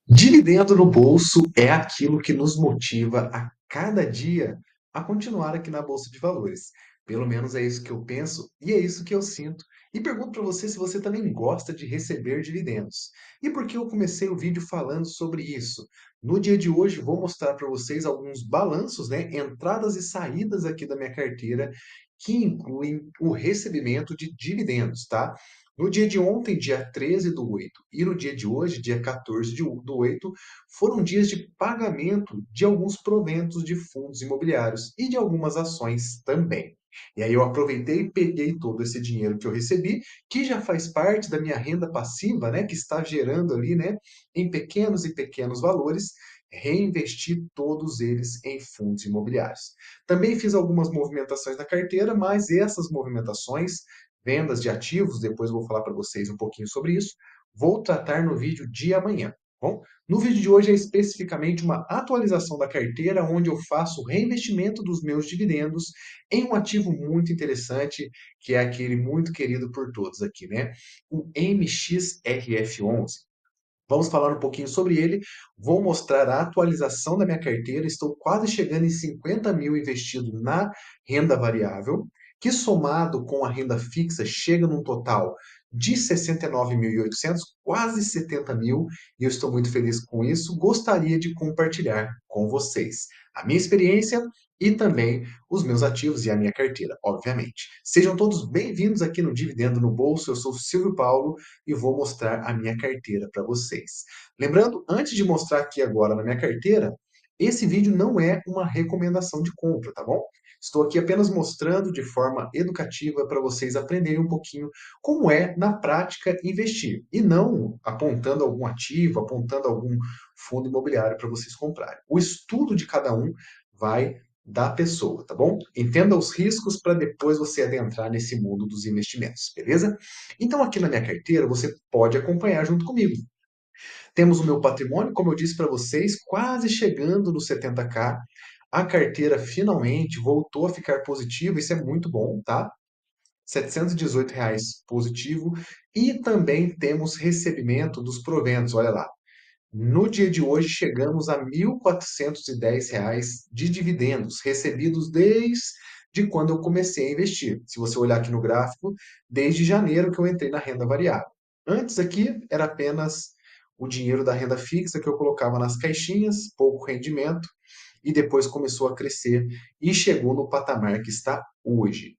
Dividendo no bolso é aquilo que nos motiva a cada dia a continuar aqui na Bolsa de Valores. Pelo menos é isso que eu penso e é isso que eu sinto. E pergunto para você se você também gosta de receber dividendos. E por que eu comecei o vídeo falando sobre isso? No dia de hoje vou mostrar para vocês alguns balanços, né, entradas e saídas aqui da minha carteira que incluem o recebimento de dividendos, tá? No dia de ontem, dia 13 do 8, e no dia de hoje, dia 14 do 8, foram dias de pagamento de alguns proventos de fundos imobiliários e de algumas ações também. E aí eu aproveitei e peguei todo esse dinheiro que eu recebi, que já faz parte da minha renda passiva, né, que está gerando ali, né, em pequenos e pequenos valores, reinvesti todos eles em fundos imobiliários. Também fiz algumas movimentações na carteira, mas essas movimentações, vendas de ativos, depois eu vou falar para vocês um pouquinho sobre isso, vou tratar no vídeo de amanhã. Bom, no vídeo de hoje é especificamente uma atualização da carteira, onde eu faço o reinvestimento dos meus dividendos em um ativo muito interessante, que é aquele muito querido por todos aqui, né? O MXRF11. Vamos falar um pouquinho sobre ele. Vou mostrar a atualização da minha carteira. Estou quase chegando em 50 mil investido na renda variável, que somado com a renda fixa chega num total de 69.800, quase 70 mil, e eu estou muito feliz com isso. Gostaria de compartilhar com vocês a minha experiência e também os meus ativos e a minha carteira, obviamente. Sejam todos bem-vindos aqui no Dividendo no Bolso. Eu sou Silvio Paulo e vou mostrar a minha carteira para vocês. Lembrando, antes de mostrar aqui agora na minha carteira, esse vídeo não é uma recomendação de compra, tá bom? Estou aqui apenas mostrando de forma educativa para vocês aprenderem um pouquinho como é, na prática, investir. E não apontando algum ativo, apontando algum fundo imobiliário para vocês comprarem. O estudo de cada um vai da pessoa, tá bom? Entenda os riscos para depois você adentrar nesse mundo dos investimentos, beleza? Então, aqui na minha carteira, você pode acompanhar junto comigo. Temos o meu patrimônio, como eu disse para vocês, quase chegando nos 70k. A carteira finalmente voltou a ficar positiva, isso é muito bom, tá? R$ 718 positivo. E também temos recebimento dos proventos, olha lá. No dia de hoje, chegamos a R$ 1.410 de dividendos recebidos desde quando eu comecei a investir. Se você olhar aqui no gráfico, desde janeiro que eu entrei na renda variável. Antes aqui era apenas o dinheiro da renda fixa que eu colocava nas caixinhas, pouco rendimento, e depois começou a crescer e chegou no patamar que está hoje.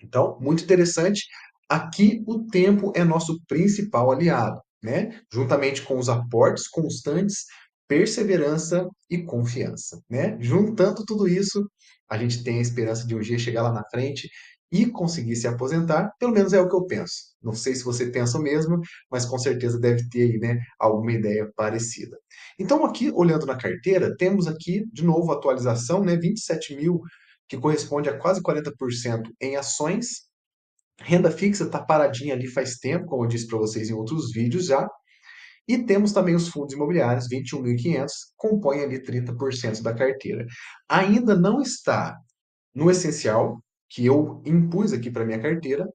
Então, muito interessante. Aqui o tempo é nosso principal aliado, né? Juntamente com os aportes constantes, perseverança e confiança, né? Juntando tudo isso, a gente tem a esperança de um dia chegar lá na frente e conseguir se aposentar, pelo menos é o que eu penso. Não sei se você pensa o mesmo, mas com certeza deve ter aí, né, alguma ideia parecida. Então, aqui, olhando na carteira, temos aqui, de novo, a atualização, né, 27 mil, que corresponde a quase 40% em ações. Renda fixa está paradinha ali faz tempo, como eu disse para vocês em outros vídeos já. E temos também os fundos imobiliários, 21.500, compõem ali 30% da carteira. Ainda não está no essencial, que eu impus aqui para minha carteira,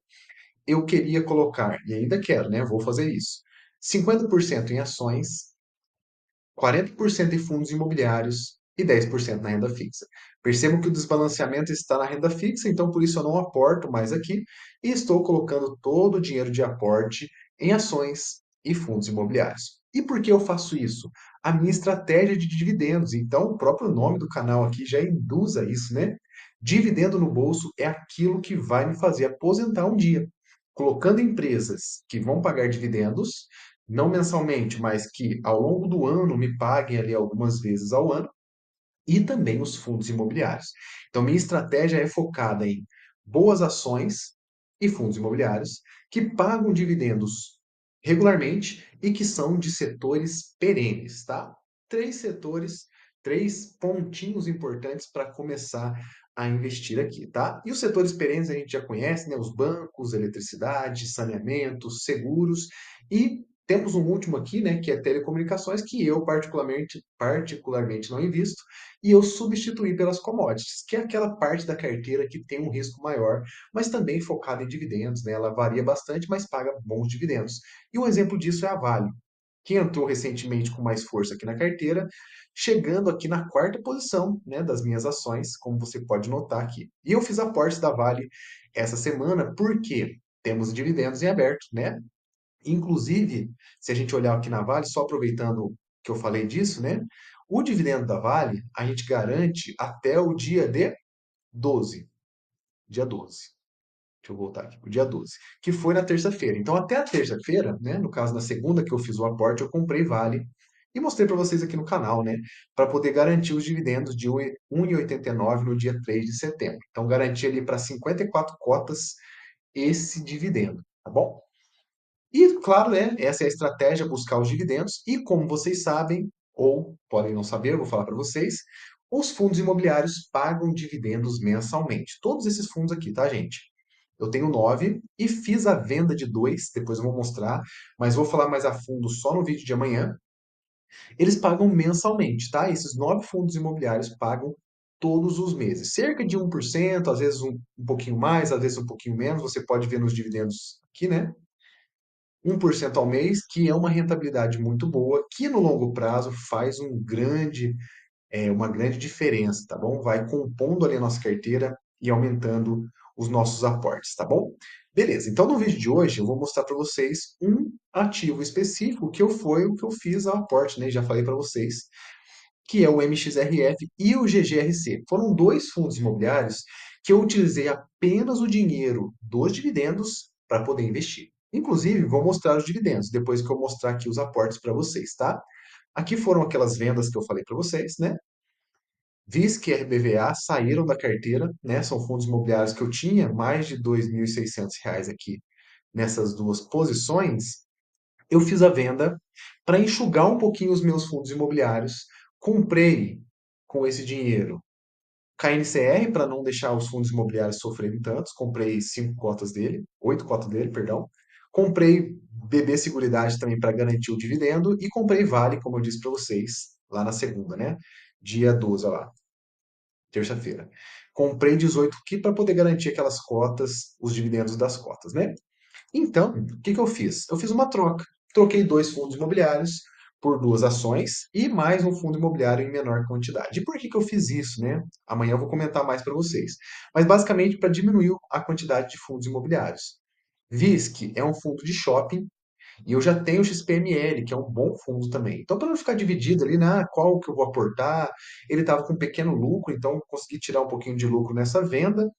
eu queria colocar, e ainda quero, né? Vou fazer isso. 50% em ações, 40% em fundos imobiliários e 10% na renda fixa. Percebo que o desbalanceamento está na renda fixa, então por isso eu não aporto mais aqui e estou colocando todo o dinheiro de aporte em ações e fundos imobiliários. E por que eu faço isso? A minha estratégia de dividendos. Então, o próprio nome do canal aqui já induz a isso, né? Dividendo no bolso é aquilo que vai me fazer aposentar um dia. Colocando empresas que vão pagar dividendos, não mensalmente, mas que ao longo do ano me paguem ali algumas vezes ao ano, e também os fundos imobiliários. Então, minha estratégia é focada em boas ações e fundos imobiliários que pagam dividendos regularmente e que são de setores perenes, tá? Três setores, três pontinhos importantes para começar a investir aqui, tá? E os setores perenes a gente já conhece, né? Os bancos, eletricidade, saneamento, seguros e Temos um último aqui, né, que é telecomunicações, que eu particularmente não invisto, e eu substituí pelas commodities, que é aquela parte da carteira que tem um risco maior, mas também focada em dividendos, né? Ela varia bastante, mas paga bons dividendos. E um exemplo disso é a Vale, que entrou recentemente com mais força aqui na carteira, chegando aqui na quarta posição, né, das minhas ações, como você pode notar aqui. E eu fiz aportes da Vale essa semana porque temos dividendos em aberto, né? Inclusive, se a gente olhar aqui na Vale, só aproveitando que eu falei disso, né? O dividendo da Vale, a gente garante até o dia de 12. Dia 12. Deixa eu voltar aqui, o dia 12, que foi na terça-feira. Então, até a terça-feira, né? No caso, na segunda que eu fiz o aporte, eu comprei Vale e mostrei para vocês aqui no canal, né? Para poder garantir os dividendos de 1,89 no dia 3 de setembro. Então, garanti ali para 54 cotas esse dividendo, tá bom? E, claro, né, essa é a estratégia, buscar os dividendos. E como vocês sabem, ou podem não saber, eu vou falar para vocês, os fundos imobiliários pagam dividendos mensalmente. Todos esses fundos aqui, tá, gente? Eu tenho 9 e fiz a venda de 2, depois eu vou mostrar, mas vou falar mais a fundo só no vídeo de amanhã. Eles pagam mensalmente, tá? Esses 9 fundos imobiliários pagam todos os meses. Cerca de 1%, às vezes um pouquinho mais, às vezes um pouquinho menos, você pode ver nos dividendos aqui, né? 1% ao mês, que é uma rentabilidade muito boa, que no longo prazo faz uma grande diferença, tá bom? Vai compondo ali a nossa carteira e aumentando os nossos aportes, tá bom? Beleza, então no vídeo de hoje eu vou mostrar para vocês um ativo específico foi o que eu fiz ao aporte, né? Já falei para vocês, que é o MXRF e o GGRC. Foram dois fundos imobiliários que eu utilizei apenas o dinheiro dos dividendos para poder investir. Inclusive, vou mostrar os dividendos depois que eu mostrar aqui os aportes para vocês, tá? Aqui foram aquelas vendas que eu falei para vocês, né? VISC e RBVA saíram da carteira, né? São fundos imobiliários que eu tinha mais de R$ 2.600 aqui nessas duas posições. Eu fiz a venda para enxugar um pouquinho os meus fundos imobiliários. Comprei com esse dinheiro KNCR para não deixar os fundos imobiliários sofrerem tantos. Comprei 8 cotas dele, perdão. Comprei BB Seguridade também para garantir o dividendo e comprei Vale, como eu disse para vocês, lá na segunda, né? Dia 12, ó lá, terça-feira. Comprei 18 aqui para poder garantir aquelas cotas, os dividendos das cotas, né? Então, o que que eu fiz? Eu fiz uma troca. Troquei dois fundos imobiliários por duas ações e mais um fundo imobiliário em menor quantidade. E por que que eu fiz isso, né? Amanhã eu vou comentar mais para vocês. Mas basicamente para diminuir a quantidade de fundos imobiliários. VISC é um fundo de shopping e eu já tenho o XPML, que é um bom fundo também. Então, para não ficar dividido ali, né, qual que eu vou aportar, ele estava com um pequeno lucro, então eu consegui tirar um pouquinho de lucro nessa venda.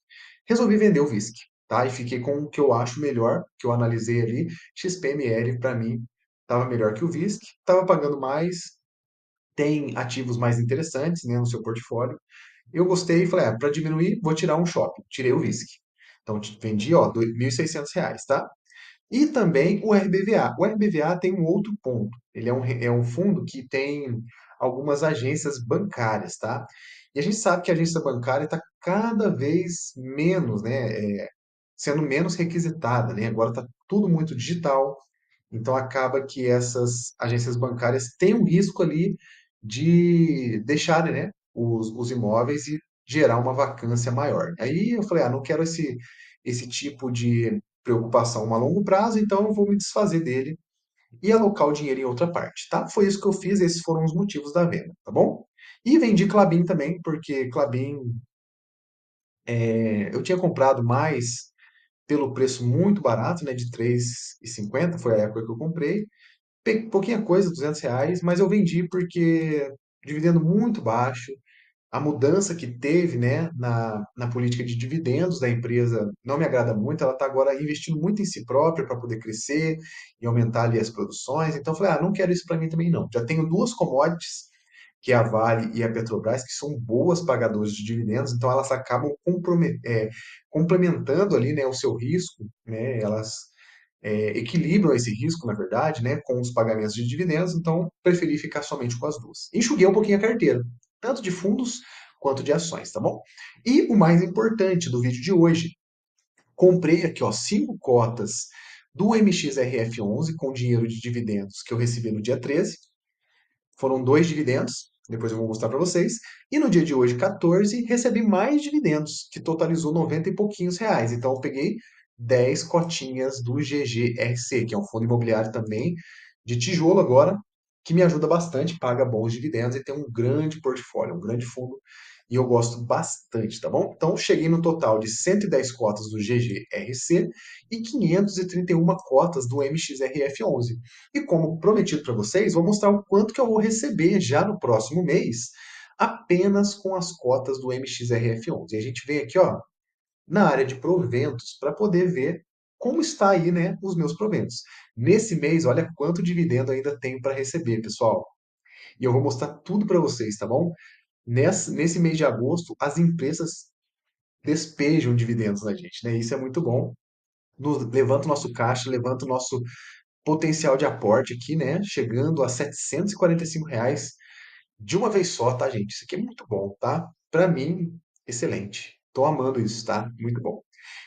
Resolvi vender o VISC, tá? E fiquei com o que eu acho melhor, que eu analisei ali, XPML para mim estava melhor que o VISC, estava pagando mais, tem ativos mais interessantes, né, no seu portfólio. Eu gostei e falei, para diminuir, vou tirar um shopping. Tirei o VISC. Então, vendi, ó, R$ 1.600, tá? E também o RBVA. O RBVA tem um outro ponto. Ele é um fundo que tem algumas agências bancárias, tá? E a gente sabe que a agência bancária está cada vez menos, né, sendo menos requisitada, né? Agora está tudo muito digital, então acaba que essas agências bancárias têm um risco ali de deixarem, né, os imóveis e gerar uma vacância maior. Aí eu falei, não quero esse tipo de preocupação a longo prazo, então eu vou me desfazer dele e alocar o dinheiro em outra parte, tá? Foi isso que eu fiz, esses foram os motivos da venda, tá bom? E vendi Klabin também, porque Klabin eu tinha comprado mais pelo preço muito barato, né, de 3,50, foi a época que eu comprei. Pouquinha coisa, R$ 200, mas eu vendi porque dividendo muito baixo, a mudança que teve, né, na política de dividendos da empresa não me agrada muito. Ela está agora investindo muito em si própria para poder crescer e aumentar ali as produções. Então, eu falei, não quero isso para mim também não. Já tenho duas commodities, que é a Vale e a Petrobras, que são boas pagadoras de dividendos, então elas acabam complementando ali, né, o seu risco, né, elas equilibram esse risco, na verdade, né, com os pagamentos de dividendos, então preferi ficar somente com as duas. Enxuguei um pouquinho a carteira, tanto de fundos quanto de ações, tá bom? E o mais importante do vídeo de hoje, comprei aqui, ó, 5 cotas do MXRF11 com dinheiro de dividendos que eu recebi no dia 13. Foram dois dividendos, depois eu vou mostrar para vocês. E no dia de hoje, 14, recebi mais dividendos, que totalizou 90 e pouquinhos reais. Então eu peguei 10 cotinhas do GGRC, que é um fundo imobiliário também de tijolo agora, que me ajuda bastante, paga bons dividendos e tem um grande portfólio, um grande fundo, e eu gosto bastante, tá bom? Então cheguei no total de 110 cotas do GGRC e 531 cotas do MXRF11. E como prometido para vocês, vou mostrar o quanto que eu vou receber já no próximo mês, apenas com as cotas do MXRF11. E a gente vem aqui, ó, na área de proventos para poder ver como está aí, né, os meus proventos. Nesse mês, olha quanto dividendo ainda tenho para receber, pessoal. E eu vou mostrar tudo para vocês, tá bom? Nesse mês de agosto, as empresas despejam dividendos na gente, né? Isso é muito bom. Levanta o nosso caixa, levanta o nosso potencial de aporte aqui, né? Chegando a R$ 745 de uma vez só, tá, gente? Isso aqui é muito bom, tá? Para mim, excelente. Tô amando isso, tá? Muito bom.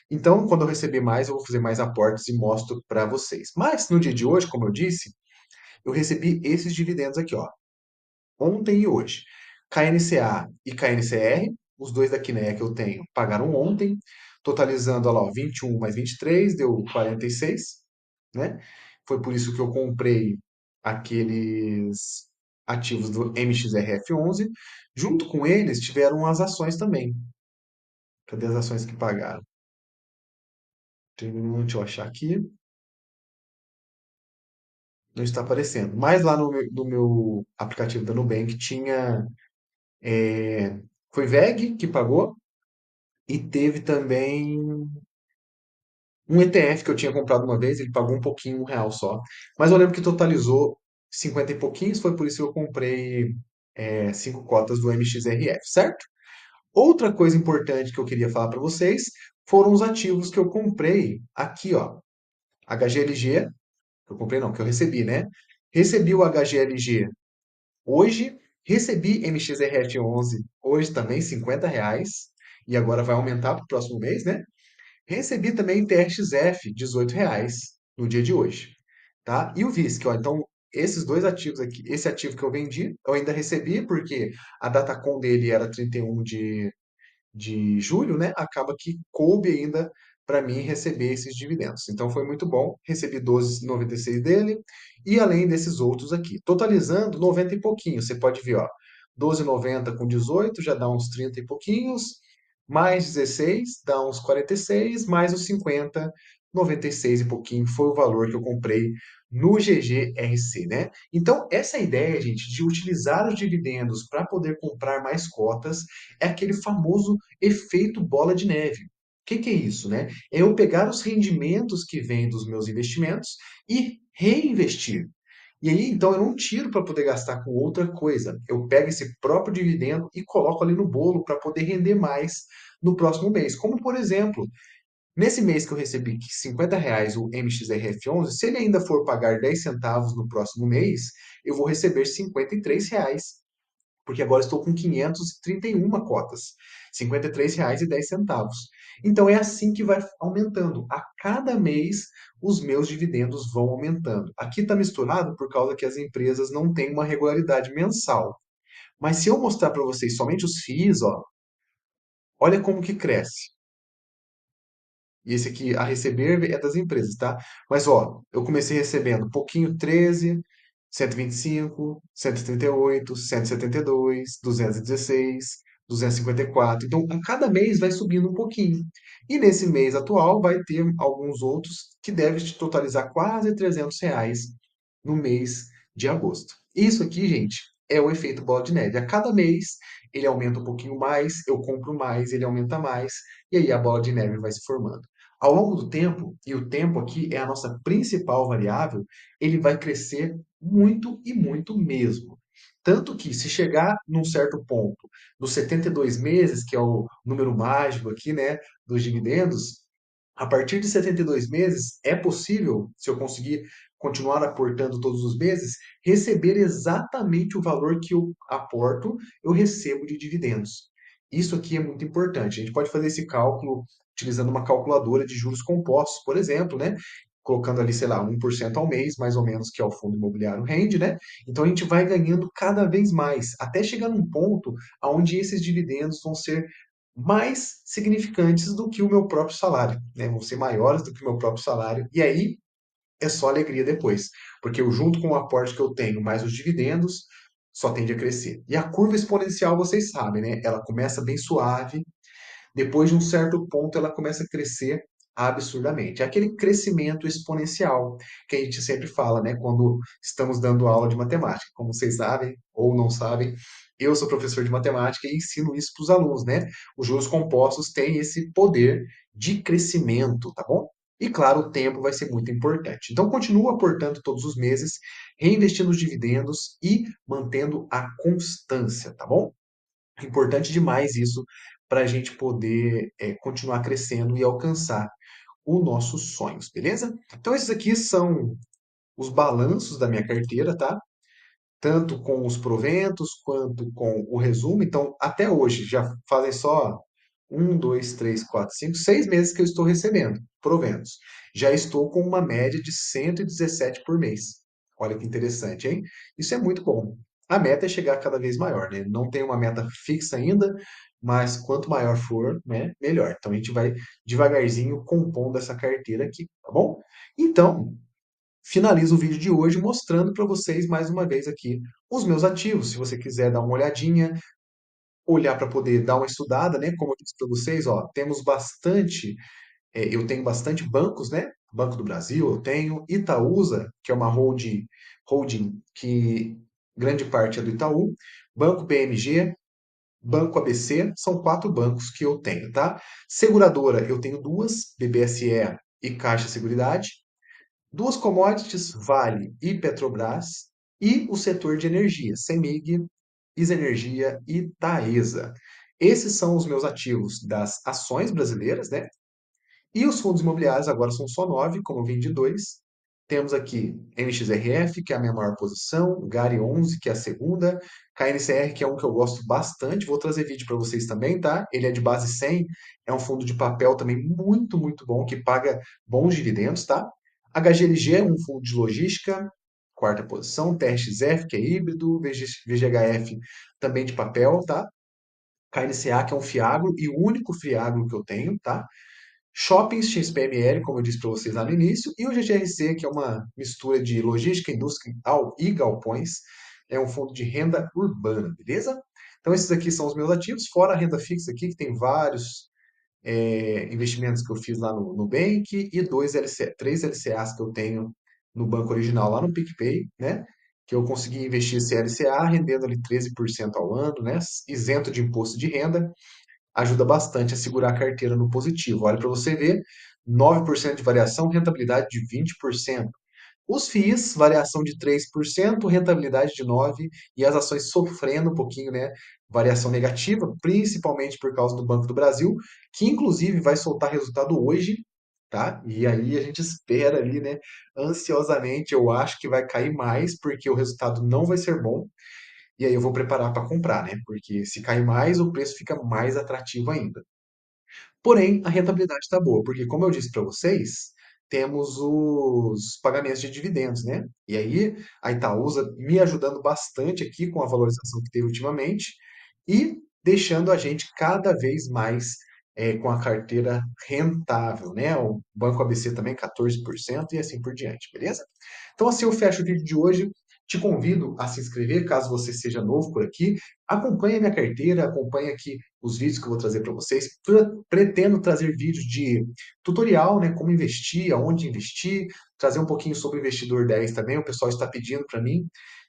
Então, quando eu receber mais, eu vou fazer mais aportes e mostro para vocês. Mas no dia de hoje, como eu disse, eu recebi esses dividendos aqui, ó. Ontem e hoje. KNCA e KNCR, os dois da Kinea que eu tenho, pagaram ontem, totalizando, olha lá, ó, 21 mais 23 deu 46, né? Foi por isso que eu comprei aqueles ativos do MXRF11. Junto com eles, tiveram as ações também. Cadê as ações que pagaram? Deixa eu achar aqui. Não está aparecendo. Mas lá no meu aplicativo da Nubank tinha. Foi VEG que pagou e teve também um ETF que eu tinha comprado uma vez, ele pagou um pouquinho, R$ 1 só. Mas eu lembro que totalizou 50 e pouquinhos, foi por isso que eu comprei 5 cotas do MXRF, certo? Outra coisa importante que eu queria falar para vocês foram os ativos que eu comprei aqui, ó. HGLG, que eu comprei não, que eu recebi, né? Recebi o HGLG hoje, recebi MXRF11 hoje também, R$ 50, e agora vai aumentar para o próximo mês, né? Recebi também TRXF, R$ 18 no dia de hoje, tá? E o VISC, ó, então esses dois ativos aqui, esse ativo que eu vendi, eu ainda recebi porque a datacom dele era 31 de julho, né? Acaba que coube ainda para mim receber esses dividendos. Então foi muito bom, recebi 12,96 dele e além desses outros aqui, totalizando 90 e pouquinho. Você pode ver, ó, 12,90 com 18 já dá uns 30 e pouquinhos, mais 16 dá uns 46, mais os 50, 96 e pouquinho foi o valor que eu comprei no GGRC, né? Então, essa ideia, gente, de utilizar os dividendos para poder comprar mais cotas é aquele famoso efeito bola de neve. O que é isso, né? É eu pegar os rendimentos que vêm dos meus investimentos e reinvestir. E aí, então, eu não tiro para poder gastar com outra coisa. Eu pego esse próprio dividendo e coloco ali no bolo para poder render mais no próximo mês. Como, por exemplo, nesse mês que eu recebi R$ 50 o MXRF11, se ele ainda for pagar 10 centavos no próximo mês, eu vou receber R$ 53, porque agora estou com 531 cotas, R$ 53,10. Então é assim que vai aumentando. A cada mês os meus dividendos vão aumentando. Aqui está misturado por causa que as empresas não têm uma regularidade mensal. Mas se eu mostrar para vocês somente os FIIs, ó, olha como que cresce. E esse aqui, a receber, é das empresas, tá? Mas, ó, eu comecei recebendo pouquinho 13, 125, 138, 172, 216, 254. Então, a cada mês vai subindo um pouquinho. E nesse mês atual vai ter alguns outros que devem te totalizar quase R$ 300 no mês de agosto. Isso aqui, gente, é o efeito bola de neve. A cada mês ele aumenta um pouquinho mais, eu compro mais, ele aumenta mais, e aí a bola de neve vai se formando. Ao longo do tempo, e o tempo aqui é a nossa principal variável, ele vai crescer muito e muito mesmo. Tanto que, se chegar num certo ponto, nos 72 meses, que é o número mágico aqui, né, dos dividendos, a partir de 72 meses, é possível, se eu conseguir continuar aportando todos os meses, receber exatamente o valor que eu aporto, eu recebo de dividendos. Isso aqui é muito importante. A gente pode fazer esse cálculo utilizando uma calculadora de juros compostos, por exemplo, né? colocando ali, sei lá, 1% ao mês, mais ou menos, que é o fundo imobiliário rende, né? Então a gente vai ganhando cada vez mais, até chegar num ponto onde esses dividendos vão ser mais significantes do que o meu próprio salário, né? Vão ser maiores do que o meu próprio salário. E aí é só alegria depois, porque eu junto com o aporte que eu tenho, mais os dividendos, só tende a crescer. E a curva exponencial, vocês sabem, né? Ela começa bem suave, depois de um certo ponto ela começa a crescer absurdamente. É aquele crescimento exponencial que a gente sempre fala, né? Quando estamos dando aula de matemática. Como vocês sabem ou não sabem, eu sou professor de matemática e ensino isso para os alunos, né? Os juros compostos têm esse poder de crescimento, tá bom? E claro, o tempo vai ser muito importante. Então, continua aportando todos os meses, reinvestindo os dividendos e mantendo a constância, tá bom? É importante demais isso para a gente poder continuar crescendo e alcançar os nossos sonhos, beleza? Então, esses aqui são os balanços da minha carteira, tá? Tanto com os proventos quanto com o resumo. Então, até hoje, já fazem só 6 meses que eu estou recebendo proventos. Já estou com uma média de 117 por mês. Olha que interessante, hein? Isso é muito bom. A meta é chegar cada vez maior, né? Não tem uma meta fixa ainda, mas quanto maior for, né, melhor. Então a gente vai devagarzinho compondo essa carteira aqui, tá bom? Então, finalizo o vídeo de hoje mostrando para vocês mais uma vez aqui os meus ativos. Se você quiser dar uma olhadinha, olhar para poder dar uma estudada, né? Como eu disse para vocês, ó, temos bastante, eu tenho bastante bancos, né? Banco do Brasil, eu tenho Itaúsa, que é uma holding que grande parte é do Itaú, Banco BMG, Banco ABC, são 4 bancos que eu tenho, tá? Seguradora, eu tenho duas, BBSE e Caixa Seguridade. Duas commodities, Vale e Petrobras, e o setor de energia, CEMIG, Isenergia e Taesa. Esses são os meus ativos das ações brasileiras, né? E os fundos imobiliários agora são só 9, como eu vim de 2. Temos aqui MXRF, que é a minha maior posição, GARI 11, que é a segunda, KNCR, que é um que eu gosto bastante, vou trazer vídeo para vocês também, tá? Ele é de base 100, é um fundo de papel também muito, muito bom, que paga bons dividendos, tá? HGLG é um fundo de logística, quarta posição, TRXF, que é híbrido, VGHF também de papel, tá? KNCA, que é um FIAGRO, e o único FIAGRO que eu tenho, tá? Shoppings XPML, como eu disse para vocês lá no início, e o GGRC, que é uma mistura de logística, indústria e galpões, é um fundo de renda urbana, beleza? Então esses aqui são os meus ativos, fora a renda fixa aqui, que tem vários investimentos que eu fiz lá no Nubank e 3 LCAs que eu tenho no banco original lá no PicPay, né? Que eu consegui investir esse LCA rendendo ali 13% ao ano, né? Isento de imposto de renda, ajuda bastante a segurar a carteira no positivo. Olha para você ver, 9% de variação, rentabilidade de 20%. Os FIIs, variação de 3%, rentabilidade de 9%, e as ações sofrendo um pouquinho, né? Variação negativa, principalmente por causa do Banco do Brasil, que inclusive vai soltar resultado hoje, tá? E aí a gente espera ali, né? Ansiosamente, eu acho que vai cair mais, porque o resultado não vai ser bom. E aí eu vou preparar para comprar, né? Porque se cair mais, o preço fica mais atrativo ainda. Porém, a rentabilidade está boa, porque como eu disse para vocês, temos os pagamentos de dividendos, né? E aí a Itaúsa me ajudando bastante aqui com a valorização que teve ultimamente e deixando a gente cada vez mais com a carteira rentável, né? O Banco ABC também 14% e assim por diante, beleza? Então assim eu fecho o vídeo de hoje. Te convido a se inscrever, caso você seja novo por aqui. Acompanhe a minha carteira, acompanhe aqui os vídeos que eu vou trazer para vocês. Pretendo trazer vídeos de tutorial, né, como investir, aonde investir, trazer um pouquinho sobre o investidor 10 também, o pessoal está pedindo para mim.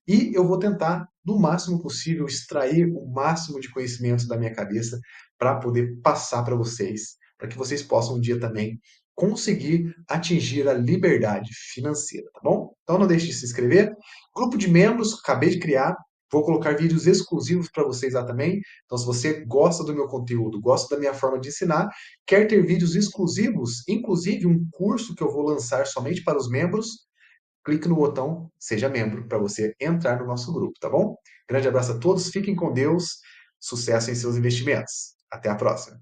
E eu vou tentar, no máximo possível, extrair o máximo de conhecimento da minha cabeça para poder passar para vocês, para que vocês possam um dia também conseguir atingir a liberdade financeira, tá bom? Então não deixe de se inscrever. Grupo de membros, acabei de criar, vou colocar vídeos exclusivos para vocês lá também. Então, se você gosta do meu conteúdo, gosta da minha forma de ensinar, quer ter vídeos exclusivos, inclusive um curso que eu vou lançar somente para os membros, clique no botão Seja Membro para você entrar no nosso grupo, tá bom? Grande abraço a todos, fiquem com Deus, sucesso em seus investimentos. Até a próxima!